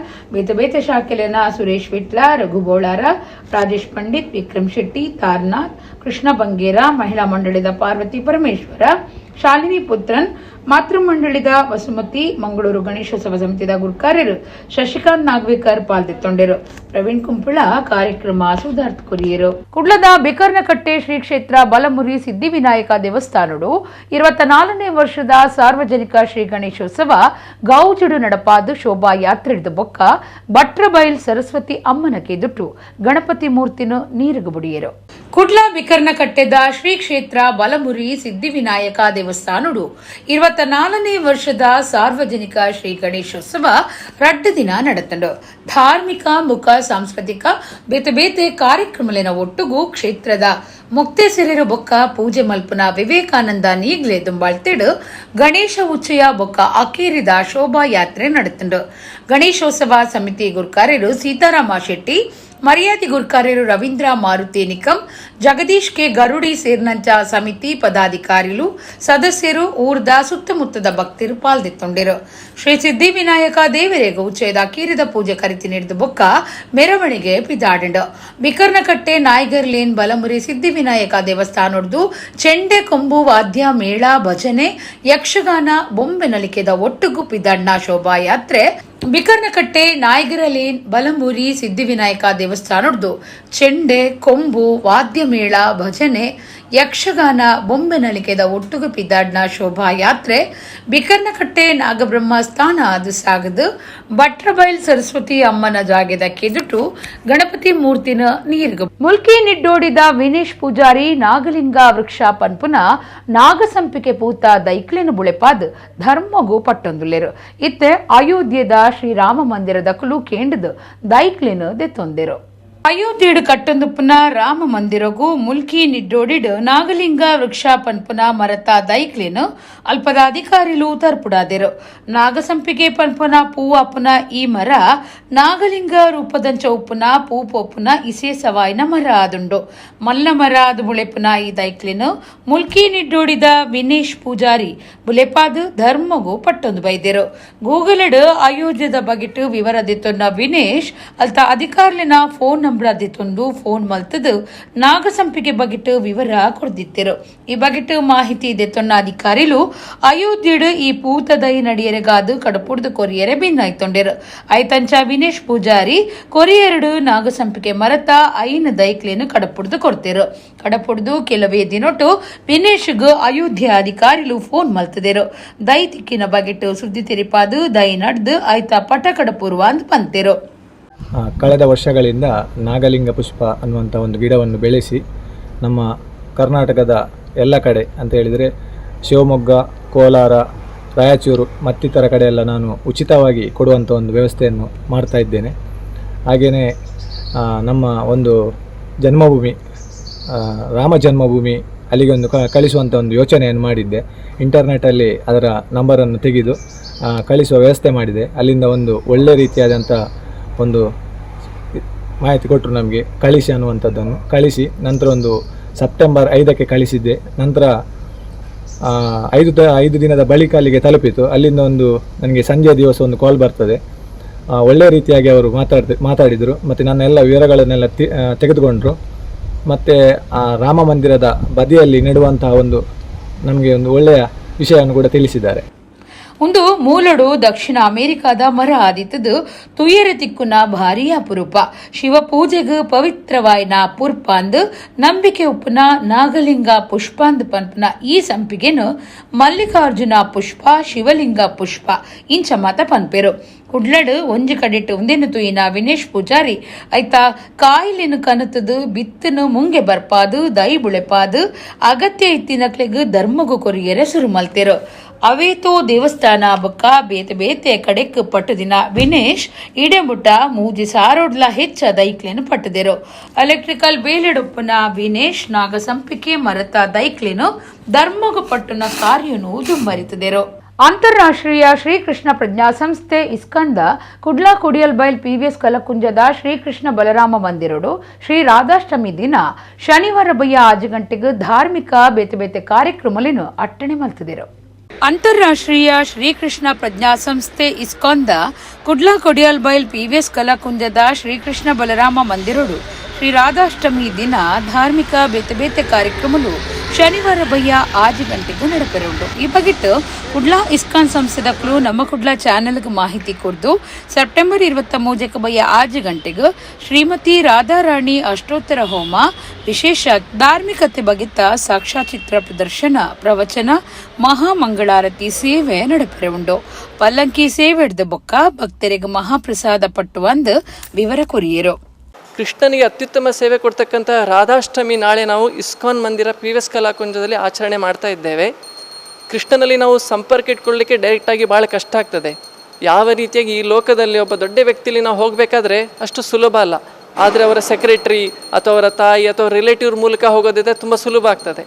ಬೇತೆ ಶಾಖೆಲಿನ ಸುರೇಶ್ ವಿಟ್ಲ, ರಘು ಬೋಳಾರ, ರಾಜೇಶ್ ಪಂಡಿತ್, ವಿಕ್ರಮ್ ಶೆಟ್ಟಿ, ತಾರ್ನಾಥ್, ಕೃಷ್ಣ ಬಂಗೇರ, ಮಹಿಳಾ ಮಂಡಳಿದ ಪಾರ್ವತಿ ಪರಮೇಶ್ವರ, ಶಾಲಿನಿ ಪುತ್ರನ್, ಮಾತೃ ಮಂಡಳಿದ ವಸುಮತಿ, ಮಂಗಳೂರು ಗಣೇಶೋತ್ಸವ ಸಮಿತಿದ ಗುರ್ಕಾರ್ಯರು ಶಶಿಕಾಂತ್ ನಾಗವೇಕರ್ ಪಾಲ್ಗೊಳ್ಳಿರು. ಪ್ರವೀಣ್ ಕುಂಪಳ ಕಾರ್ಯಕ್ರಮ ಸುಧಾರ್ಥ ಕೊರಿಯರು. ಕುಡ್ಲದ ಬಿಕರ್ನಕಟ್ಟೆ ಶ್ರೀ ಕ್ಷೇತ್ರ ಬಲಮುರಿ ಸಿದ್ಧಿವಿನಾಯಕ ದೇವಸ್ಥಾನಡು 24ನೇ ವರ್ಷದ ಸಾರ್ವಜನಿಕ ಶ್ರೀ ಗಣೇಶೋತ್ಸವ ಗೌಜುಡು ನಡಪಾದು ಶೋಭಾ ಯಾತ್ರೆಡ್ದು ಬೊಕ್ಕ ಭಟ್ರಬೈಲ್ ಸರಸ್ವತಿ ಅಮ್ಮನಕ್ಕೆ ದುಟ್ಟು ಗಣಪತಿ ಮೂರ್ತಿನ ನೀರಿಗೆ ಬುಡಿಯರು. ಕುಡ್ಲ ಬಿಕರ್ನಕಟ್ಟೆದ ಶ್ರೀ ಕ್ಷೇತ್ರ ಬಲಮುರಿ ಸಿದ್ಧಿವಿನಾಯಕ ದೇವಸ್ಥಾನಡು 24ನೇ ವರ್ಷದ ಸಾರ್ವಜನಿಕ ಶ್ರೀ ಗಣೇಶೋತ್ಸವ 2 ದಿನ ನಡೆತಂಡು ಧಾರ್ಮಿಕ ಮುಖ ಸಾಂಸ್ಕೃತಿಕ ಬೇತೆ ಕಾರ್ಯಕ್ರಮಲಿನ ಒಟ್ಟುಗೂ ಕ್ಷೇತ್ರದ ಮುಕ್ತೇಸರರು ಬೊಕ್ಕ ಪೂಜೆ ಮಲ್ಪನ ವಿವೇಕಾನಂದ ನೀಗ್ಲೆ ದುಂಬಾಳ್ತಿಡು ಗಣೇಶ ಉಚ್ಚಯ ಬೊಕ್ಕ ಅಕೇರಿದ ಶೋಭಾ ಯಾತ್ರೆ ನಡೆತಂಡು. ಗಣೇಶೋತ್ಸವ ಸಮಿತಿ ಗುರ್ಕಾರ್ಯರು ಸೀತಾರಾಮ ಶೆಟ್ಟಿ, ಮರ್ಯಾದಿ ಗುರ್ಕಾರ್ಯರು ರವೀಂದ್ರ ಮಾರುತಿ ನಿಕಂ, ಜಗದೀಶ್ ಕೆ ಗರುಡಿ ಸೇರಿನಂಚ ಸಮಿತಿ ಪದಾಧಿಕಾರಿಗಳು ಸದಸ್ಯರು ಊರ್ದ ಸುತ್ತಮುತ್ತದ ಭಕ್ತರು ಪಾಲ್ಗೊಳ್ಳಿರು. ಶ್ರೀ ಸಿದ್ಧಿವಿನಾಯಕ ದೇವರಿಗೆ ಉಚ್ಚಯದ ಕೀರಿದ ಪೂಜೆ ಕರಿತಿ ನೀಡಿದ ಬೊಕ್ಕ ಮೆರವಣಿಗೆ ಪಿದಾಡಿಂಡು. ಬಿಕರ್ನಕಟ್ಟೆ ನಾಯ್ಗರ್ ಲೇನ್ ಬಲಮುರಿ ಸಿದ್ಧಿವಿನಾಯಕ ದೇವಸ್ಥಾನದ್ದು ಚೆಂಡೆ ಕೊಂಬು ವಾದ್ಯ ಮೇಳ ಭಜನೆ ಯಕ್ಷಗಾನ ಬೊಂಬೆ ನಲಿಕೆದ ಒಟ್ಟುಗು ಪಿದಾಡ್ನ ಶೋಭಾ ಯಾತ್ರೆ ಬಿಕರ್ನಕಟ್ಟೆ ನಾಯ್ಗರ ಲೇನ್ ಬಲಮುರಿ ಸಿದ್ಧಿವಿನಾಯಕ ದೇವಸ್ಥಾನದ್ದು ಚೆಂಡೆ ಕೊಂಬು ವಾದ್ಯ ಮೇಳ ಭಜನೆ ಯಕ್ಷಗಾನ ಬೊಂಬೆ ನಲಿಕೆದ ಒಟ್ಟುಗು ಪಿದಾಡ್ನ ಶೋಭಾ ಯಾತ್ರೆ ಬಿಕರ್ನಕಟ್ಟೆ ನಾಗಬ್ರಹ್ಮ ಸ್ಥಾನ ಅದು ಸಾಗದು ಭಟ್ರಬೈಲ್ ಸರಸ್ವತಿ ಅಮ್ಮನ ಜಾಗೆದ ಕೆದುಟು ಗಣಪತಿ ಮೂರ್ತಿನ ನೀರ್ಗ ಮುಲ್ಕಿ ನಿಡ್ಡೋಡಿದ ವಿನೇಶ್ ಪೂಜಾರಿ ನಾಗಲಿಂಗ ವೃಕ್ಷ ಪನ್ಪುನ ನಾಗಸಂಪಿಕೆ ಪೂತ ದೈಕ್ಲಿನ ಬುಳೆಪಾದ್ ಧರ್ಮಗು ಪಟ್ಟೊಂದುಲ್ಲೆರು. ಇತ್ತೆ ಅಯೋಧ್ಯೆದ ಶ್ರೀರಾಮ ಮಂದಿರದ ಕುಲು ಕೇಂದ್ರದ ದೈಕ್ಲಿನ ದೆತ್ತೊಂದೆರು. ಅಯೋಧ್ಯೆಡು ಕಟ್ಟೊಂದುಪ್ಪುನ ರಾಮ ಮಂದಿರಗೂ ಮುಲ್ಕಿ ನಿಡ್ಡೋಡಿಡ್ ನಾಗಲಿಂಗ ವೃಕ್ಷ ಪನ್ಪುನ ಮರತ ದೈಕ್ಲೇನು ಅಲ್ಪದ ಅಧಿಕಾರಿಲು ತರ್ಪುಡಾದೆರು ನಾಗಸಂಪಿಗೆ ಪನ್ಪುನ ಪೂವಾಪುನ ಈ ಮರ ನಾಗಲಿಂಗ ರೂಪದಂಚ ಉಪ್ಪುನ ಪೂ ಪೋಪುನ ಇಸೆ ಸವಾಯಿನ ಮರ ಆದುಂಡು ಮಲ್ಲ ಮರ ಅದು ಬುಳೆಪುನ ಈ ದೈಕ್ಲೇನು ಮುಲ್ಕಿ ನಿಡ್ಡೋಡಿದ ವಿನೇಶ್ ಪೂಜಾರಿ ಬುಲೆಪಾದು ಧರ್ಮಗೂ ಪಟ್ಟೊಂದು ಬೈದೆರು ಗೂಗಲ್ಡ್ ಅಯೋಧ್ಯದ ಬಗೆಟ್ ವಿವರದಿತ್ತೊನ್ನ ವಿನೇಶ್ ಅಲ್ತ ಅಧಿಕಾರಿಲಿನ ಫೋನ್ ನಂಬರ್ ಅದಿತ್ತೊಂದು ಫೋನ್ ಮಲ್ತದು ನಾಗಸಂಪಿಗೆ ಬಗೆಟ್ ವಿವರ ಕೊಡ್ದಿತ್ತಿರು ಈ ಬಗೆಟ್ ಮಾಹಿತಿ ಇದೆತ್ತೊನ್ನ ಅಧಿಕಾರಿಲು ಅಯೋಧ್ಯೆಡು ಈ ಪೂತದೈ ನಡಿಯರೆಗಾದು ಕಡಪುಡ್ದು ಕೊರಿಯರೆ ಭಿನ್ನಾಯ್ತೊಂಡೆರು ಐತಂಚ ವಿನೇಶ್ ಪೂಜಾರಿ ಕೊರಿಯರ್ಡು ನಾಗಸಂಪಿಗೆ ಮರತ ಐನ ದೈಕ್ಲೇನು ಕಡಪುಡ್ದು ಕೊಡ್ತೇರು ಕಡಪುಡ್ದು ಕೆಲವೇ ದಿನೊಟ್ಟು ವಿನೇಶ್ಗ್ ಅಯೋಧ್ಯೆ ಅಧಿಕಾರಿಲು ಫೋನ್ ಮಲ್ತದೇರು ದೈ ತಿಕ್ಕಿನ ಬಗೆಟ್ ಸುದ್ದಿ ತೆರಿಪಾದು ದೈ ನಡ್ದು ಐತ ಪಟ ಕಡಪುರುವ ಅಂತ ಬಂತೇರು. ಕಳೆದ ವರ್ಷಗಳಿಂದ ನಾಗಲಿಂಗ ಪುಷ್ಪ ಅನ್ನುವಂಥ ಒಂದು ಗಿಡವನ್ನು ಬೆಳೆಸಿ ನಮ್ಮ ಕರ್ನಾಟಕದ ಎಲ್ಲ ಕಡೆ ಅಂತ ಹೇಳಿದರೆ ಶಿವಮೊಗ್ಗ, ಕೋಲಾರ, ರಾಯಚೂರು ಮತ್ತಿತರ ಕಡೆಯೆಲ್ಲ ನಾನು ಉಚಿತವಾಗಿ ಕೊಡುವಂಥ ಒಂದು ವ್ಯವಸ್ಥೆಯನ್ನು ಮಾಡ್ತಾ ಇದ್ದೇನೆ. ಹಾಗೆಯೇ ನಮ್ಮ ಒಂದು ಜನ್ಮಭೂಮಿ ರಾಮ ಜನ್ಮಭೂಮಿ ಅಲ್ಲಿಗೆ ಒಂದು ಕಳಿಸುವಂಥ ಒಂದು ಯೋಚನೆಯನ್ನು ಮಾಡಿದ್ದೆ. ಇಂಟರ್ನೆಟ್ಟಲ್ಲಿ ಅದರ ನಂಬರನ್ನು ತೆಗೆದು ಕಳಿಸುವ ವ್ಯವಸ್ಥೆ ಮಾಡಿದೆ. ಅಲ್ಲಿಂದ ಒಂದು ಒಳ್ಳೆ ರೀತಿಯಾದಂಥ ಒಂದು ಮಾಹಿತಿ ಕೊಟ್ಟರು ನಮಗೆ ಕಳಿಸಿ ಅನ್ನುವಂಥದ್ದನ್ನು ಕಳಿಸಿ ನಂತರ ಒಂದು ಸೆಪ್ಟೆಂಬರ್ 5ಕ್ಕೆ ಕಳಿಸಿದ್ದೆ. ನಂತರ 5 ದಿನದ ಬಳಿಕ ಅಲ್ಲಿಗೆ ತಲುಪಿತು. ಅಲ್ಲಿಂದ ಒಂದು ನನಗೆ ಸಂಜೆ ದಿವಸ ಒಂದು ಕಾಲ್ ಬರ್ತದೆ. ಒಳ್ಳೆಯ ರೀತಿಯಾಗಿ ಅವರು ಮಾತಾಡಿದರು ಮತ್ತು ನನ್ನ ಎಲ್ಲ ವಿವರಗಳನ್ನೆಲ್ಲ ತೆಗೆದುಕೊಂಡರು. ಮತ್ತು ರಾಮ ಮಂದಿರದ ಬದಿಯಲ್ಲಿ ನೆಡುವಂತಹ ಒಂದು ನಮಗೆ ಒಂದು ಒಳ್ಳೆಯ ವಿಷಯವನ್ನು ಕೂಡ ತಿಳಿಸಿದ್ದಾರೆ. ಒಂದು ಮೂಲಡು ದಕ್ಷಿಣ ಅಮೆರಿಕಾದ ಮರ ಆದಿತ್ತದು ತುಯ್ಯರ ತಿಕ್ಕುನ ಭಾರಿ ಅಪರೂಪ ಶಿವ ಪೂಜೆಗೆ ಪವಿತ್ರವಾಯಿನ ಪುರ್ಪಾಂದ್ ನಂಬಿಕೆ ಉಪ್ಪುನ ನಾಗಲಿಂಗ ಪುಷ್ಪಾಂದ್ ಪನ್ಪುನ ಈ ಸಂಪಿಗೆನು ಮಲ್ಲಿಕಾರ್ಜುನ ಪುಷ್ಪ ಶಿವಲಿಂಗ ಪುಷ್ಪ ಇಂಚ ಮಾತ ಪನ್ಪೇರು ಕುಡ್ಲಡ್ ಒಂಜಿ ಕಡೆಟ್ ಒಂದೇನು ತುಯಿನ ವಿನೇಶ್ ಪೂಜಾರಿ ಐತ ಕಾಯಿಲೆನು ಕನತದು ಬಿತ್ತನು ಮುಂಗೆ ಬರ್ಪಾದು ದೈ ಬುಳೆಪಾದು ಅಗತ್ಯ ಇತ್ತಿನಕ್ಲೆಗ್ ಧರ್ಮಗು ಕೊರಿಯರೆ ಸುರು ಮಲ್ತೇರು ಅವೇತೋ ದೇವಸ್ಥಾನ ಬೊಕ್ಕ ಬೇತೆ ಬೇತೆ ಕಡೆಕ್ ಪಟ್ಟದಿನ ವಿನೇಶ್ ಇಡೆಮುಟ ಮೂಜಿ ಸಾರೋಡ್ಲ ಹೆಚ್ಚ ದೈಕ್ಲೇನು ಪಟ್ಟದೆರು ಎಲೆಕ್ಟ್ರಿಕಲ್ ಬೇಲೆಡುಪ್ಪನ ವಿನೇಶ್ ನಾಗಸಂಪಿಕೆ ಮರತ ದೈಕ್ಲೇನು ಧರ್ಮಗು ಪಟ್ಟುನ ಕಾರ್ಯನು ದುಂಬರಿತದೆರು. ಅಂತಾರಾಷ್ಟ್ರೀಯ ಶ್ರೀಕೃಷ್ಣ ಪ್ರಜ್ಞಾ ಸಂಸ್ಥೆ ಇಸ್ಕಂದ ಕುಡ್ಲಾ ಕುಡಿಯಲ್ಬೈಲ್ ಪಿವಿಎಸ್ ಕಲಕುಂಜದ ಶ್ರೀಕೃಷ್ಣ ಬಲರಾಮ ಮಂದಿರಡು ಶ್ರೀ ರಾಧಾಷ್ಟಮಿ ದಿನ ಶನಿವಾರ ಬಯ್ಯ 6 ಗಂಟೆಗೆ ಧಾರ್ಮಿಕ ಬೇತೆ ಬೇತೆ ಕಾರ್ಯಕ್ರಮಲಿನು ಅಟ್ಟಣೆ ಮಲ್ತದೆರು. ಅಂತಾರಾಷ್ಟ್ರೀಯ ಶ್ರೀಕೃಷ್ಣ ಪ್ರಜ್ಞಾ ಸಂಸ್ಥೆ ಇಸ್ಕಾನ್ದ ಕುಡ್ಲಾ ಕೊಡಿಯಲ್ಬೈಲ್ ಪಿವಿಎಸ್ ಕಲಾಕುಂಜದ ಶ್ರೀಕೃಷ್ಣ ಬಲರಾಮ ಮಂದಿರಡು ಶ್ರೀ ರಾಧಾಷ್ಟಮಿ ದಿನ ಧಾರ್ಮಿಕ ಬೇತೆ ಬೇತೆ ಕಾರ್ಯಕ್ರಮಲು ಶನಿವಾರ ಬಯ್ಯ 6 ಗಂಟೆಗೂ ನಡಪೆರುಂಡು. ಈ ಬಗೆಟ್ ಕುಡ್ಲಾ ಇಸ್ಕಾನ್ ಸಂಸ್ಥೆದಕ್ಲು ನಮ್ಮ ಕುಡ್ಲಾ ಚಾನೆಲ್ಗೆ ಮಾಹಿತಿ ಕೊಡ್ದು ಸೆಪ್ಟೆಂಬರ್ 23 ಬಯ್ಯ 6 ಗಂಟೆಗೆ ಶ್ರೀಮತಿ ರಾಧಾರಾಣಿ ಅಷ್ಟೋತ್ತರ ಹೋಮ ವಿಶೇಷ ಧಾರ್ಮಿಕತೆ ಬಗೆತ ಸಾಕ್ಷ್ಯಚಿತ್ರ ಪ್ರದರ್ಶನ ಪ್ರವಚನ ಮಹಾಮಂಗಳಾರತಿ ಸೇವೆ ನಡಪೆರುಂಡು. ಪಲ್ಲಂಕಿ ಸೇವೆಡ್ದ ಬೊಕ್ಕ ಭಕ್ತರಿಗೆ ಮಹಾಪ್ರಸಾದ ಪಟ್ಟುವಂದು ವಿವರ ಕೊರಿಯರು. ಕೃಷ್ಣನಿಗೆ ಅತ್ಯುತ್ತಮ ಸೇವೆ ಕೊಡ್ತಕ್ಕಂಥ ರಾಧಾಷ್ಟಮಿ ನಾಳೆ ನಾವು ಇಸ್ಕಾನ್ ಮಂದಿರ ಪಿವಿಎಸ್ ಕಲಾಕುಂಜದಲ್ಲಿ ಆಚರಣೆ ಮಾಡ್ತಾ ಇದ್ದೇವೆ. ಕೃಷ್ಣನಲ್ಲಿ ನಾವು ಸಂಪರ್ಕ ಇಟ್ಕೊಳ್ಳಲಿಕ್ಕೆ ಡೈರೆಕ್ಟಾಗಿ ಭಾಳ ಕಷ್ಟ ಆಗ್ತದೆ. ಯಾವ ರೀತಿಯಾಗಿ ಈ ಲೋಕದಲ್ಲಿ ಒಬ್ಬ ದೊಡ್ಡ ವ್ಯಕ್ತಿಲಿ ನಾವು ಹೋಗಬೇಕಾದ್ರೆ ಅಷ್ಟು ಸುಲಭ ಅಲ್ಲ. ಆದರೆ ಅವರ ಸೆಕ್ರೆಟರಿ ಅಥವಾ ಅವರ ತಾಯಿ ಅಥವಾ ರಿಲೇಟಿವ್ ಮೂಲಕ ಹೋಗೋದಿದ್ರೆ ತುಂಬ ಸುಲಭ ಆಗ್ತದೆ.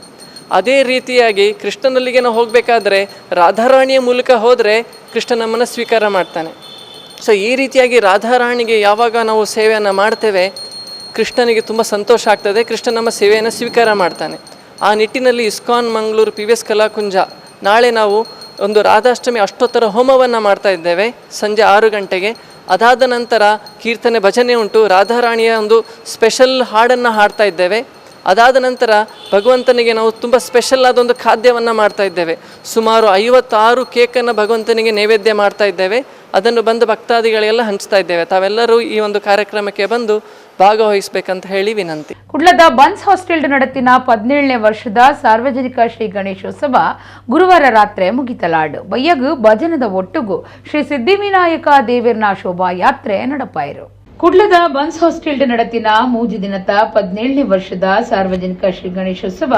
ಅದೇ ರೀತಿಯಾಗಿ ಕೃಷ್ಣನಲ್ಲಿಗೆ ನಾವು ಹೋಗಬೇಕಾದ್ರೆ ರಾಧಾರಾಣಿಯ ಮೂಲಕ ಹೋದರೆ ಕೃಷ್ಣ ನಮ್ಮನ್ನು ಸ್ವೀಕಾರ ಮಾಡ್ತಾನೆ. ಸೊ ಈ ರೀತಿಯಾಗಿ ರಾಧಾರಾಣಿಗೆ ಯಾವಾಗ ನಾವು ಸೇವೆಯನ್ನು ಮಾಡ್ತೇವೆ ಕೃಷ್ಣನಿಗೆ ತುಂಬ ಸಂತೋಷ ಆಗ್ತದೆ. ಕೃಷ್ಣ ನಮ್ಮ ಸೇವೆಯನ್ನು ಸ್ವೀಕಾರ ಮಾಡ್ತಾನೆ. ಆ ನಿಟ್ಟಿನಲ್ಲಿ ಇಸ್ಕಾನ್ ಮಂಗಳೂರು ಪಿವಿಎಸ್ ಕಲಾಕುಂಜ ನಾಳೆ ನಾವು ಒಂದು ರಾಧಾಷ್ಟಮಿ ಅಷ್ಟೋತ್ತರ ಹೋಮವನ್ನು ಮಾಡ್ತಾ ಇದ್ದೇವೆ ಸಂಜೆ 6 ಗಂಟೆಗೆ. ಅದಾದ ನಂತರ ಕೀರ್ತನೆ ಭಜನೆ ಉಂಟು. ರಾಧಾರಾಣಿಯ ಒಂದು ಸ್ಪೆಷಲ್ ಹಾಡನ್ನು ಹಾಡ್ತಾ ಇದ್ದೇವೆ. ಅದಾದ ನಂತರ ಭಗವಂತನಿಗೆ ನಾವು ತುಂಬ ಸ್ಪೆಷಲ್ ಆದೊಂದು ಖಾದ್ಯವನ್ನು ಮಾಡ್ತಾ ಇದ್ದೇವೆ. ಸುಮಾರು 56 ಕೇಕನ್ನು ಭಗವಂತನಿಗೆ ನೈವೇದ್ಯ ಮಾಡ್ತಾ ಇದ್ದೇವೆ. ಅದನ್ನು ಬಂದು ಭಕ್ತಾದಿಗಳೆಲ್ಲ ಹಂಚ್ತಾ ಇದ್ದೇವೆ. ತಾವೆಲ್ಲರೂ ಈ ಒಂದು ಕಾರ್ಯಕ್ರಮಕ್ಕೆ ಬಂದು ಭಾಗವಹಿಸಬೇಕಂತ ಹೇಳಿ ವಿನಂತಿ. ಕುಡ್ಲದ ಬನ್ಸ್ ಹಾಸ್ಟೆಲ್ ನಡತಿನ 17ನೇ ವರ್ಷದ ಸಾರ್ವಜನಿಕ ಶ್ರೀ ಗಣೇಶೋತ್ಸವ ಗುರುವಾರ ರಾತ್ರಿ ಮುಗಿತಲಾಡು. ಬಯ್ಯಗು ಭಜನದ ಒಟ್ಟುಗು ಶ್ರೀ ಸಿದ್ಧಿವಿನಾಯಕ ದೇವರ್ನ ಶೋಭಾ ಯಾತ್ರೆ ನಡಪಾಯಿರು. ಕುಡ್ಲದ ಬನ್ಸ್ ಹಾಸ್ಟೆಲ್ ನಡತಿನ ಮೂಜಿ ದಿನದ 17ನೇ ವರ್ಷದ ಸಾರ್ವಜನಿಕ ಶ್ರೀ ಗಣೇಶೋತ್ಸವ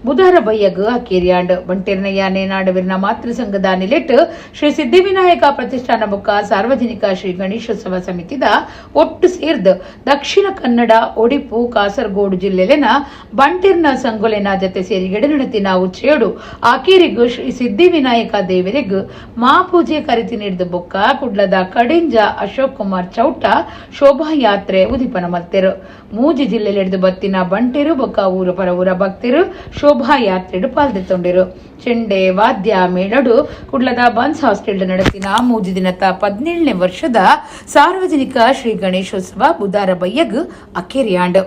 ಬುಧವಾರ ಬಯ್ಯಗ್ ಅಕೇರಿಯಾಂಡ್ ಬಂಟೇರ್ನ ಯಾನೆ ನಾಡವಿರ್ನ ಮಾತೃ ಸಂಘದ ನಿಲೆಟ್ ಶ್ರೀ ಸಿದ್ಧಿವಿನಾಯಕ ಪ್ರತಿಷ್ಠಾನ ಬೊಕ್ಕ ಸಾರ್ವಜನಿಕ ಶ್ರೀ ಗಣೇಶೋತ್ಸವ ಸಮಿತಿದ ಒಟ್ಟು ಸೇರ್ದ್ ದಕ್ಷಿಣ ಕನ್ನಡ ಒಡಿಪು ಕಾಸರಗೋಡು ಜಿಲ್ಲೆಲೆನ ಬಂಟೇರ್ನ ಸಂಗೊಲೆನ ಜತೆ ಸೇರಿಗೆಡೆ ನಡತಿನ ಉಚ್ಚೇಡು ಆಕೇರಿಗ್ ಶ್ರೀ ಸಿದ್ಧಿವಿನಾಯಕ ದೇವರಿಗ್ ಮಹಾಪೂಜೆ ಕರಿತಿ ನೀಡಿದ ಬೊಕ್ಕ ಕುಡ್ಲದ ಕಡಿಂಜ ಅಶೋಕ್ ಕುಮಾರ್ ಚೌಟ ಶೋಭಾಯಾತ್ರೆ ಉದಿಪನ ಮಲ್ತೆರು ಮೂಜಿ ಜಿಲ್ಲೆಯಲ್ಲಿ ಹಿಡಿದು ಬತ್ತಿನ ಬಂಟೆರು ಬೊಕ್ಕ ಊರ ಪರ ಊರ ಭಕ್ತರು ಶೋಭಾಯಾತ್ರೆಡು ಪಾಲ್ದೆತ್ತೊಂಡಿರು ಚೆಂಡೆ ವಾದ್ಯ ಮೇಳಡು ಕುಡ್ಲದ ಬನ್ಸ್ ಹಾಸ್ಟೆಲ್ ನಡತಿನ ಮೂಜಿ ದಿನದ 17ನೇ ವರ್ಷದ ಸಾರ್ವಜನಿಕ ಶ್ರೀ ಗಣೇಶೋತ್ಸವ ಬುಧವಾರ ಬಯ್ಯಗ್ ಅಕೇರಿಯಾಂಡ್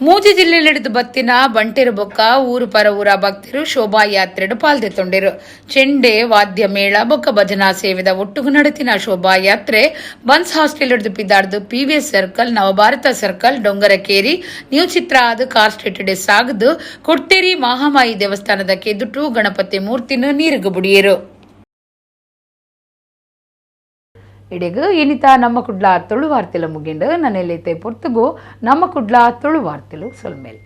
ಮೂಜಿ ಜಿಲ್ಲೆಯಲ್ಲಿ ಹಿಡಿದು ಬತ್ತಿನ ಬಂಟೆರು ಬೊಕ್ಕ ಊರು ಪರ ಊರ ಭಕ್ತರು ಶೋಭಾಯಾತ್ರೆಡು ಪಾಲ್ದೆತ್ತೊಂಡಿರು ಚೆಂಡೆ ವಾದ್ಯ ಮೇಳ ಬೊಕ್ಕ ಭಜನಾ ಸೇವೆದ ಒಟ್ಟುಗು ನಡತಿನ ಶೋಭಾಯಾತ್ರೆ ಬನ್ಸ್ ಹಾಸ್ಟೆಲ್ ಹಿಡಿದು ಪಿದಾಡ್ದು PVS ಸರ್ಕಲ್ ನವಭಾರತ ಸರ್ಕಲ್ ಡೊಂಗರಕೇರಿ ನ್ಯೂ ಚಿತ್ರ ಆದ ಕಾರ್ ಸ್ಟ್ರೀಟ್ ಸಾಗದು ಕೊಡ್ತೇರಿ ಮಹಾಮಾಯಿ ದೇವಸ್ಥಾನದ ಕೆದುಟು ಗಣಪತಿ ಮೂರ್ತಿನ ನೀರುಗು ಬುಡಿಯರು ಇಡೆಗ್ ಇನಿತ ನಮ್ಮ ಕುಡ್ಲ ತುಳು ವಾರ್ತೆಲು ಮುಗಿಂಡು ನನ್ನೆಲ್ಲೈತೆ ಪೊರ್ತುಗು ನಮ್ಮ ಕುಡ್ಲ ತುಳು ವಾರ್ತೆಲು ಸೊಲ್ಮೇಲ್